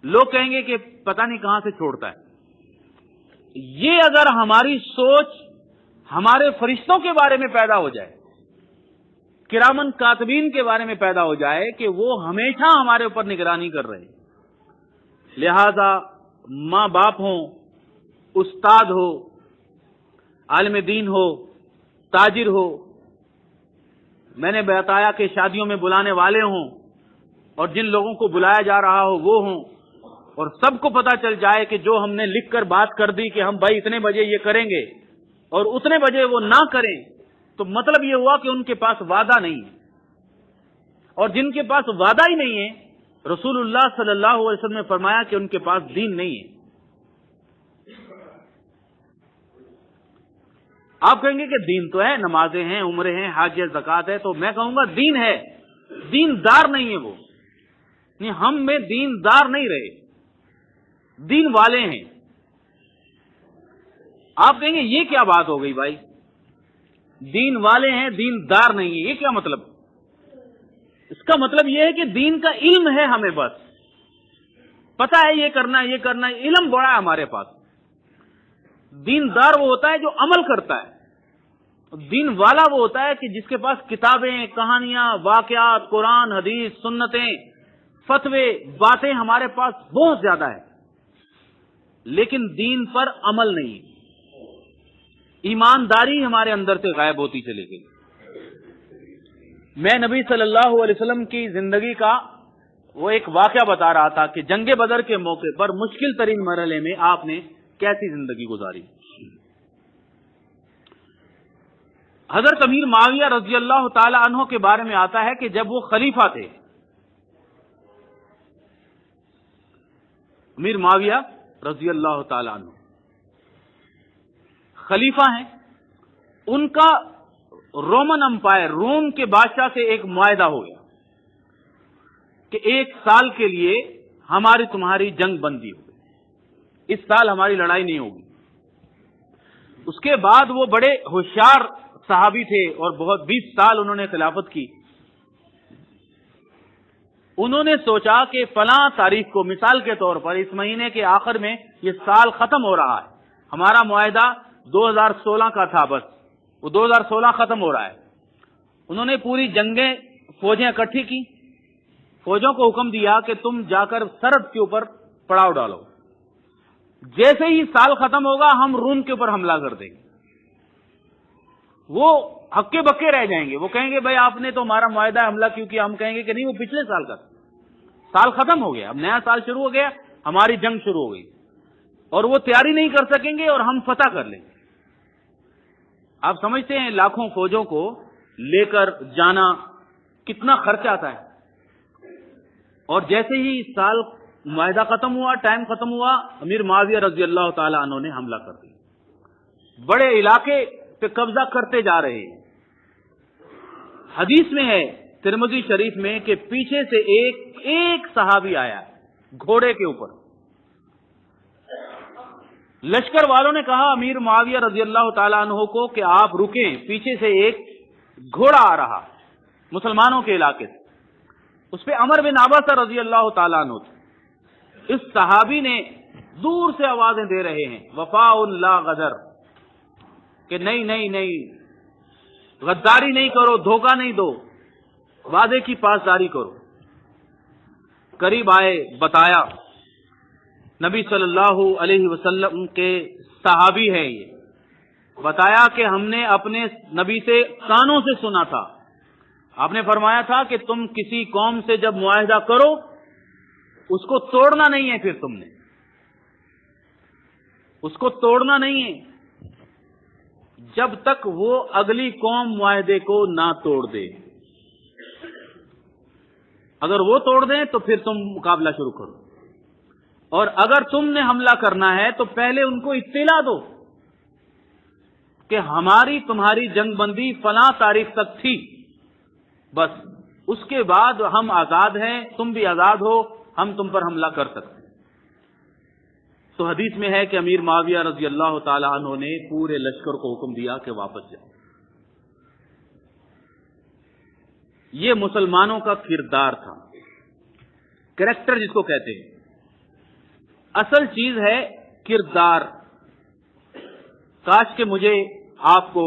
لوگ کہیں گے کہ پتہ نہیں کہاں سے چھوڑتا ہے۔ یہ اگر ہماری سوچ ہمارے فرشتوں کے بارے میں پیدا ہو جائے، کرامن کاتبین کے بارے میں پیدا ہو جائے کہ وہ ہمیشہ ہمارے اوپر نگرانی کر رہے ہیں، لہذا ماں باپ ہوں، استاد ہو، عالم دین ہو، تاجر ہو، میں نے بتایا کہ شادیوں میں بلانے والے ہوں اور جن لوگوں کو بلایا جا رہا ہو وہ ہوں، اور سب کو پتا چل جائے کہ جو ہم نے لکھ کر بات کر دی کہ ہم بھائی اتنے بجے یہ کریں گے اور اتنے بجے وہ نہ کریں، تو مطلب یہ ہوا کہ ان کے پاس وعدہ نہیں ہے، اور جن کے پاس وعدہ ہی نہیں ہے، رسول اللہ صلی اللہ علیہ وسلم نے فرمایا کہ ان کے پاس دین نہیں ہے۔ آپ کہیں گے کہ دین تو ہے، نمازیں ہیں، عمرے ہیں، حج ہے، زکوٰۃ ہے، تو میں کہوں گا دین ہے، دین دار نہیں ہے وہ، نہیں، ہم میں دین دار نہیں رہے، دین والے ہیں۔ آپ کہیں گے یہ کیا بات ہو گئی بھائی، دین والے ہیں، دین دار نہیں ہے، یہ کیا مطلب؟ اس کا مطلب یہ ہے کہ دین کا علم ہے، ہمیں بس پتہ ہے یہ کرنا ہے، یہ کرنا ہے، علم بڑا ہے ہمارے پاس۔ دیندار وہ ہوتا ہے جو عمل کرتا ہے، دین والا وہ ہوتا ہے کہ جس کے پاس کتابیں، کہانیاں، واقعات، قرآن، حدیث، سنتیں، فتوے، باتیں ہمارے پاس بہت زیادہ ہے، لیکن دین پر عمل نہیں، ایمانداری ہمارے اندر سے غائب ہوتی چلی گئی۔ میں نبی صلی اللہ علیہ وسلم کی زندگی کا وہ ایک واقعہ بتا رہا تھا کہ جنگ بدر کے موقع پر مشکل ترین مرحلے میں آپ نے کیسی زندگی گزاری۔ حضرت امیر معاویہ رضی اللہ تعالی عنہ کے بارے میں آتا ہے کہ جب وہ خلیفہ تھے، امیر معاویہ رضی اللہ تعالی عنہ خلیفہ ہیں، ان کا رومن امپائر، روم کے بادشاہ سے ایک معاہدہ ہو گیا کہ 1 سال کے لیے ہماری تمہاری جنگ بندی ہو، اس سال ہماری لڑائی نہیں ہوگی۔ اس کے بعد وہ بڑے ہوشیار صحابی تھے اور بہت 20 سال انہوں نے خلافت کی۔ انہوں نے سوچا کہ فلاں تاریخ کو، مثال کے طور پر اس مہینے کے آخر میں یہ سال ختم ہو رہا ہے، ہمارا معاہدہ 2016 کا تھا، بس وہ 2016 ختم ہو رہا ہے۔ انہوں نے پوری جنگیں، فوجیں اکٹھی کی، فوجوں کو حکم دیا کہ تم جا کر سرحد کے اوپر پڑاؤ ڈالو، جیسے ہی سال ختم ہوگا ہم روم کے اوپر حملہ کر دیں گے۔ وہ ہکے بکے رہ جائیں گے، وہ کہیں گے بھائی آپ نے تو ہمارا معاہدہ حملہ کیوں کیا؟ ہم کہیں گے کہ نہیں، وہ پچھلے سال کا سال ختم ہو گیا، اب نیا سال شروع ہو گیا، ہماری جنگ شروع ہو گئی، اور وہ تیاری نہیں کر سکیں گے اور ہم فتح کر لیں گے۔ آپ سمجھتے ہیں لاکھوں فوجوں کو لے کر جانا کتنا خرچ آتا ہے؟ اور جیسے ہی سال معاہدہ ختم ہوا، ٹائم ختم ہوا، امیر معاویہ رضی اللہ تعالی عنہ نے حملہ کر دیا، بڑے علاقے پہ قبضہ کرتے جا رہے ہیں۔ حدیث میں ہے ترمذی شریف میں کہ پیچھے سے ایک صحابی آیا گھوڑے کے اوپر، لشکر والوں نے کہا امیر معاویہ رضی اللہ تعالیٰ عنہ کو کہ آپ رکیں، پیچھے سے ایک گھوڑا آ رہا مسلمانوں کے علاقے سے، اس پہ عمر بن عباسہ رضی اللہ تعالیٰ عنہ تھے۔ اس صحابی نے دور سے آوازیں دے رہے ہیں وفاء لا غدر، کہ نہیں نہیں نہیں، غداری نہیں کرو، دھوکہ نہیں دو، وعدے کی پاسداری کرو۔ قریب آئے، بتایا نبی صلی اللہ علیہ وسلم کے صحابی ہیں یہ، بتایا کہ ہم نے اپنے نبی سے کانوں سے سنا تھا، آپ نے فرمایا تھا کہ تم کسی قوم سے جب معاہدہ کرو اس کو توڑنا نہیں ہے، پھر تم نے اس کو توڑنا نہیں ہے جب تک وہ اگلی قوم معاہدے کو نہ توڑ دے، اگر وہ توڑ دیں تو پھر تم مقابلہ شروع کرو، اور اگر تم نے حملہ کرنا ہے تو پہلے ان کو اطلاع دو کہ ہماری تمہاری جنگ بندی فلاں تاریخ تک تھی، بس اس کے بعد ہم آزاد ہیں، تم بھی آزاد ہو، ہم تم پر حملہ کر سکتے ہیں۔ تو حدیث میں ہے کہ امیر معاویہ رضی اللہ تعالی عنہ نے پورے لشکر کو حکم دیا کہ واپس جاؤ۔ یہ مسلمانوں کا کردار تھا، کریکٹر جس کو کہتے ہیں۔ اصل چیز ہے کردار. کاش کہ مجھے آپ کو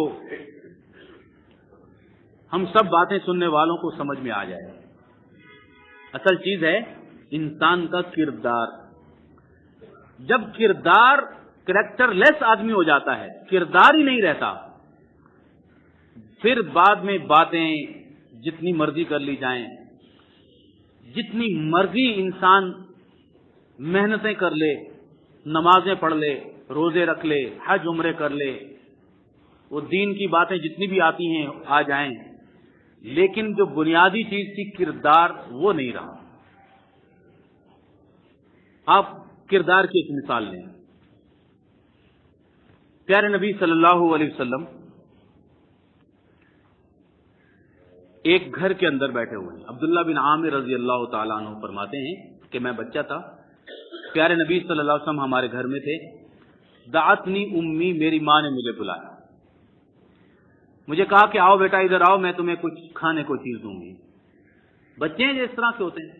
ہم سب باتیں سننے والوں کو سمجھ میں آ جائے. اصل چیز ہے انسان کا کردار. جب کردار کریکٹر لیس آدمی ہو جاتا ہے، کردار ہی نہیں رہتا، پھر بعد میں باتیں جتنی مرضی کر لی جائیں، جتنی مرضی انسان محنتیں کر لے، نمازیں پڑھ لے، روزے رکھ لے، حج عمرے کر لے، وہ دین کی باتیں جتنی بھی آتی ہیں آ جائیں، لیکن جو بنیادی چیز تھی کردار، وہ نہیں رہا. آپ کردار کی ایک مثال لیں. پیارے نبی صلی اللہ علیہ وسلم ایک گھر کے اندر بیٹھے ہوئے ہیں. عبداللہ بن عامر رضی اللہ تعالیٰ عنہ فرماتے ہیں کہ میں بچہ تھا، پیارے نبی صلی اللہ علیہ وسلم ہمارے گھر میں تھے. دعتنی امی، میری ماں نے مجھے بلایا، مجھے کہا کہ آؤ بیٹا ادھر آؤ، میں تمہیں کچھ کھانے کو چیز دوں گی. بچے ہیں جو اس طرح کے ہوتے ہیں.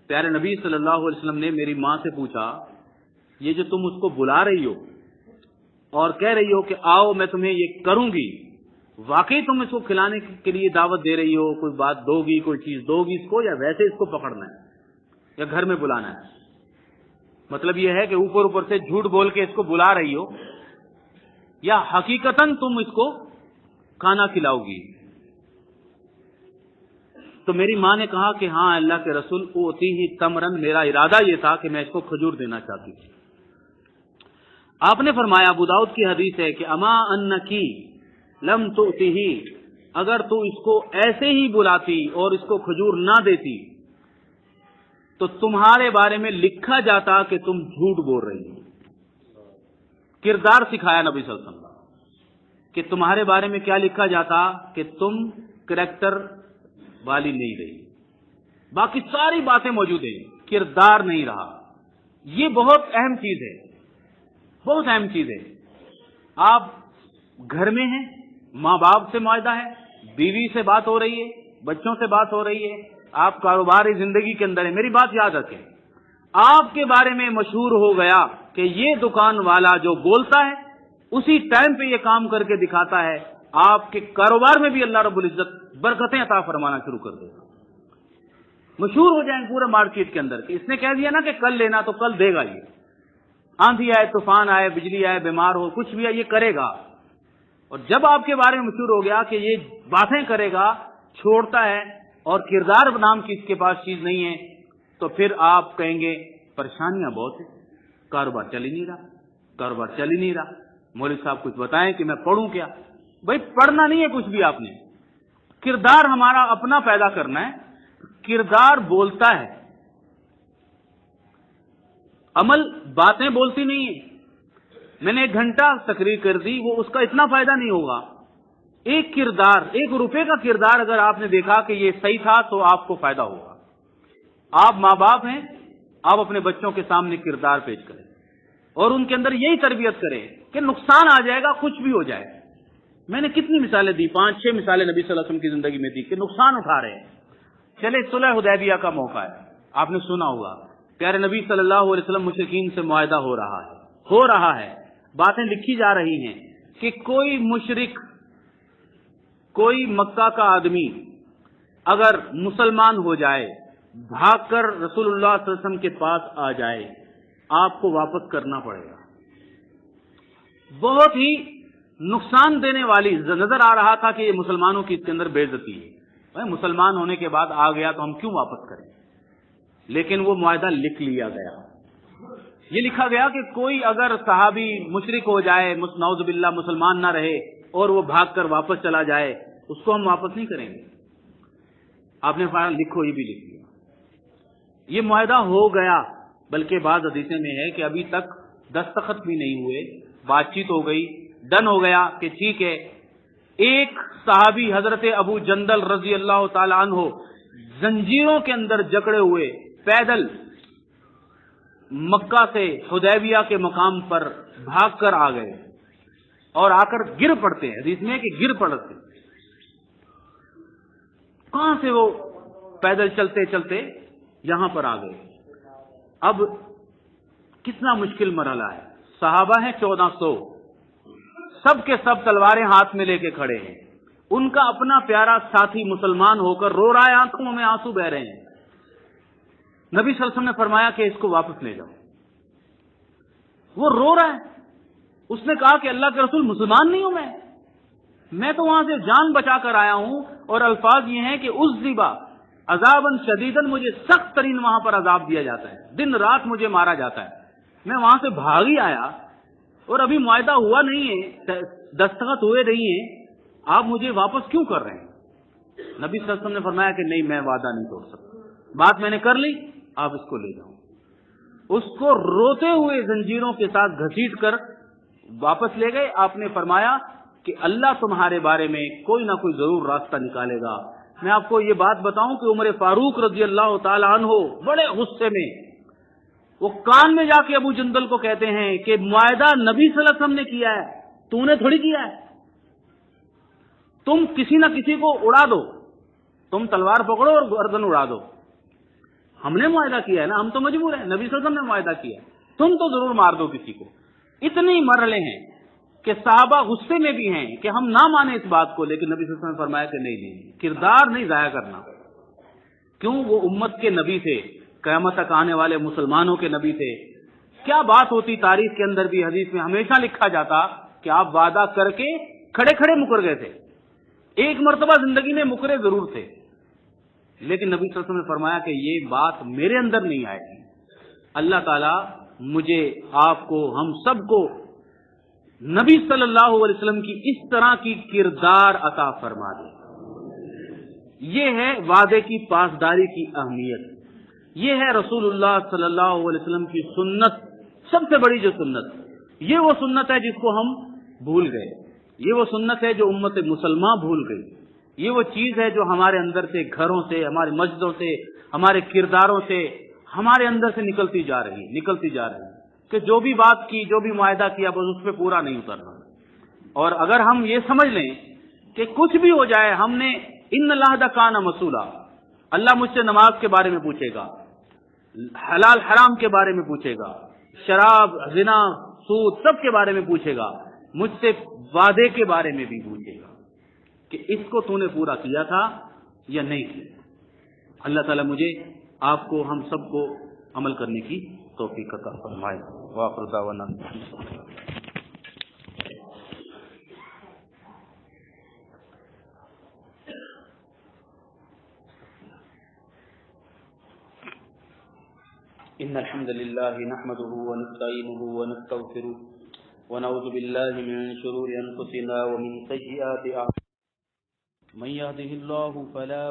پیارے نبی صلی اللہ علیہ وسلم نے میری ماں سے پوچھا، یہ جو تم اس کو بلا رہی ہو اور کہہ رہی ہو کہ آؤ میں تمہیں یہ کروں گی، واقعی تم اس کو کھلانے کے لیے دعوت دے رہی ہو؟ کوئی بات دو گی، کوئی چیز دو گی اس کو، یا ویسے اس کو پکڑنا ہے یا گھر میں بلانا ہے؟ مطلب یہ ہے کہ اوپر اوپر سے جھوٹ بول کے اس کو بلا رہی ہو، یا حقیقتاً تم اس کو کھانا کھلاؤ گی؟ تو میری ماں نے کہا کہ ہاں اللہ کے رسول، اوتی ہی تمرن، میرا ارادہ یہ تھا کہ میں اس کو کھجور دینا چاہتی تھی. آپ نے فرمایا، ابو داؤد کی حدیث ہے کہ اما انکی لم تؤتیہ، اگر تو اس کو ایسے ہی بلاتی اور اس کو کھجور نہ دیتی تو تمہارے بارے میں لکھا جاتا کہ تم جھوٹ بول رہی ہو. کردار سکھایا نبی صلی اللہ علیہ وسلم کہ تمہارے بارے میں کیا لکھا جاتا کہ تم کریکٹر والی نہیں رہی. باقی ساری باتیں موجود ہیں، کردار نہیں رہا. یہ بہت اہم چیز ہے، بہت اہم چیز ہے. آپ گھر میں ہیں، ماں باپ سے معاہدہ ہے، بیوی سے بات ہو رہی ہے، بچوں سے بات ہو رہی ہے، آپ کاروباری زندگی کے اندر ہیں. میری بات یاد رکھیں، آپ کے بارے میں مشہور ہو گیا کہ یہ دکان والا جو بولتا ہے اسی ٹائم پہ یہ کام کر کے دکھاتا ہے، آپ کے کاروبار میں بھی اللہ رب العزت برکتیں عطا فرمانا شروع کر دے گا. مشہور ہو جائیں پورے مارکیٹ کے اندر کہ اس نے کہہ دیا نا کہ کل لینا تو کل دے گا. یہ آندھی آئے، طوفان آئے، بجلی آئے، بیمار ہو، کچھ بھی آئے، یہ کرے گا. اور جب آپ کے بارے میں مشہور ہو گیا کہ یہ باتیں کرے گا، چھوڑتا ہے، اور کردار نام کی اس کے پاس چیز نہیں ہے، تو پھر آپ کہیں گے پریشانیاں بہت ہیں، کاروبار چل ہی نہیں رہا، کاروبار چل ہی نہیں رہا. مولوی صاحب کچھ بتائیں کہ میں پڑھوں کیا؟ بھائی پڑھنا نہیں ہے کچھ بھی، آپ نے کردار ہمارا اپنا پیدا کرنا ہے. کردار بولتا ہے، عمل باتیں بولتی نہیں ہے. میں نے 1 گھنٹہ تقریر کر دی، وہ اس کا اتنا فائدہ نہیں ہوگا. ایک کردار، 1 روپے کا کردار اگر آپ نے دیکھا کہ یہ صحیح تھا تو آپ کو فائدہ ہوگا. آپ ماں باپ ہیں، آپ اپنے بچوں کے سامنے کردار پیش کریں اور ان کے اندر یہی تربیت کریں کہ نقصان آ جائے گا، کچھ بھی ہو جائے. میں نے کتنی مثالیں دی، 5-6 مثالیں نبی صلی اللہ علیہ وسلم کی زندگی میں دی کہ نقصان اٹھا رہے ہیں. چلے صلح حدیبیہ کا موقع ہے، آپ نے سنا ہوگا. پیارے نبی صلی اللہ علیہ وسلم مشرکین سے معاہدہ ہو رہا ہے. باتیں لکھی جا رہی ہیں کہ کوئی مشرک، کوئی مکہ کا آدمی اگر مسلمان ہو جائے، بھاگ کر رسول اللہ صلی اللہ علیہ وسلم کے پاس آ جائے، آپ کو واپس کرنا پڑے گا. بہت ہی نقصان دینے والی نظر آ رہا تھا کہ یہ مسلمانوں کی اس کے اندر بے عزتی ہے. مسلمان ہونے کے بعد آ گیا تو ہم کیوں واپس کریں؟ لیکن وہ معاہدہ لکھ لیا گیا. یہ لکھا گیا کہ کوئی اگر صحابی مشرک ہو جائے، نعوذ باللہ مسلمان نہ رہے، اور وہ بھاگ کر واپس چلا جائے، اس کو ہم واپس نہیں کریں گے. آپ نے فرمایا لکھو، یہ بھی لکھ لیا. یہ معاہدہ ہو گیا، بلکہ بعض حدیثیں میں ہے کہ ابھی تک دستخط بھی نہیں ہوئے، بات چیت ہو گئی، ڈن ہو گیا کہ ٹھیک ہے. ایک صحابی حضرت ابو جندل رضی اللہ تعالی عنہ زنجیروں کے اندر جکڑے ہوئے پیدل مکہ سے حدیبیہ کے مقام پر بھاگ کر آ گئے اور آ کر گر پڑتے ہیں. حدیث میں کہ گر پڑتے. کہاں سے وہ پیدل چلتے چلتے یہاں پر آ گئے. اب کتنا مشکل مرحلہ ہے. صحابہ ہیں 1400، سب کے سب تلواریں ہاتھ میں لے کے کھڑے ہیں. ان کا اپنا پیارا ساتھی مسلمان ہو کر رو رہا ہے، آنکھوں میں آنسو بہ رہے ہیں. نبی صلی اللہ علیہ وسلم نے فرمایا کہ اس کو واپس لے جاؤ. وہ رو رہا ہے. اس نے کہا کہ اللہ کے رسول مسلمان نہیں ہوں میں تو وہاں سے جان بچا کر آیا ہوں، اور الفاظ یہ ہیں کہ اس زیبا عذاباً شدیداً، مجھے سخت ترین وہاں پر عذاب دیا جاتا ہے، دن رات مجھے مارا جاتا ہے. میں وہاں سے بھاگ ہی آیا اور ابھی معاہدہ ہوا نہیں ہے، دستخط ہوئے نہیں ہیں، آپ مجھے واپس کیوں کر رہے ہیں؟ نبی صلی اللہ علیہ وسلم نے فرمایا کہ نہیں، میں وعدہ نہیں توڑ سکتا، بات میں نے کر لی، آپ اس کو لے جاؤ. اس کو روتے ہوئے زنجیروں کے ساتھ گھسیٹ کر واپس لے گئے. آپ نے فرمایا کہ اللہ تمہارے بارے میں کوئی نہ کوئی ضرور راستہ نکالے گا. میں آپ کو یہ بات بتاؤں کہ عمر فاروق رضی اللہ تعالی عنہ بڑے غصے میں وہ کان میں جا کے ابو جندل کو کہتے ہیں کہ معاہدہ نبی صلی اللہ علیہ وسلم نے کیا ہے، تو نے تھوڑی کیا ہے. تم کسی نہ کسی کو اڑا دو، تم تلوار پکڑو اور گردن اڑا دو. ہم نے معاہدہ کیا ہے نا، ہم تو مجبور ہیں، نبی صلی اللہ علیہ وسلم نے معاہدہ کیا ہے، تم تو ضرور مار دو کسی کو. اتنی مرحلے ہیں کہ صحابہ غصے میں بھی ہیں کہ ہم نہ مانیں اس بات کو، لیکن نبی صلی اللہ علیہ وسلم نے فرمایا کہ نہیں، کردار نہیں ضائع کرنا. کیوں؟ وہ امت کے نبی تھے، قیامت تک آنے والے مسلمانوں کے نبی تھے. کیا بات ہوتی، تاریخ کے اندر بھی حدیث میں ہمیشہ لکھا جاتا کہ آپ وعدہ کر کے کھڑے کھڑے مکر گئے تھے. ایک مرتبہ زندگی میں مکرے ضرور تھے، لیکن نبی صلی اللہ علیہ وسلم نے فرمایا کہ یہ بات میرے اندر نہیں آئے گی. اللہ تعالیٰ مجھے، آپ کو، ہم سب کو نبی صلی اللہ علیہ وسلم کی اس طرح کی کردار عطا فرما دے. یہ ہے وعدے کی پاسداری کی اہمیت. یہ ہے رسول اللہ صلی اللہ علیہ وسلم کی سنت، سب سے بڑی جو سنت. یہ وہ سنت ہے جس کو ہم بھول گئے. یہ وہ سنت ہے جو امت مسلمہ بھول گئی. یہ وہ چیز ہے جو ہمارے اندر سے، گھروں سے، ہماری مسجدوں سے، ہمارے کرداروں سے، ہمارے اندر سے نکلتی جا رہی کہ جو بھی بات کی، جو بھی معاہدہ کیا، بس اس پہ پورا نہیں اترنا. اور اگر ہم یہ سمجھ لیں کہ کچھ بھی ہو جائے، ہم نے ان العہد کان مسئولا، اللہ مجھ سے نماز کے بارے میں پوچھے گا، حلال حرام کے بارے میں پوچھے گا، شراب، زنا، سود، سب کے بارے میں پوچھے گا، مجھ سے وعدے کے بارے میں بھی پوچھے گا کہ اس کو تو نے پورا کیا تھا یا نہیں کیا. اللہ تعالیٰ مجھے، آپ کو، ہم سب کو عمل کرنے کی توفیق عطا فرمائے. وآخر دعوانا ان الحمد للہ نحمده ونستعینه ونستغفره ونعوذ باللہ من شرور انفسنا ومن سیئات اعمالنا من يهده الله فلا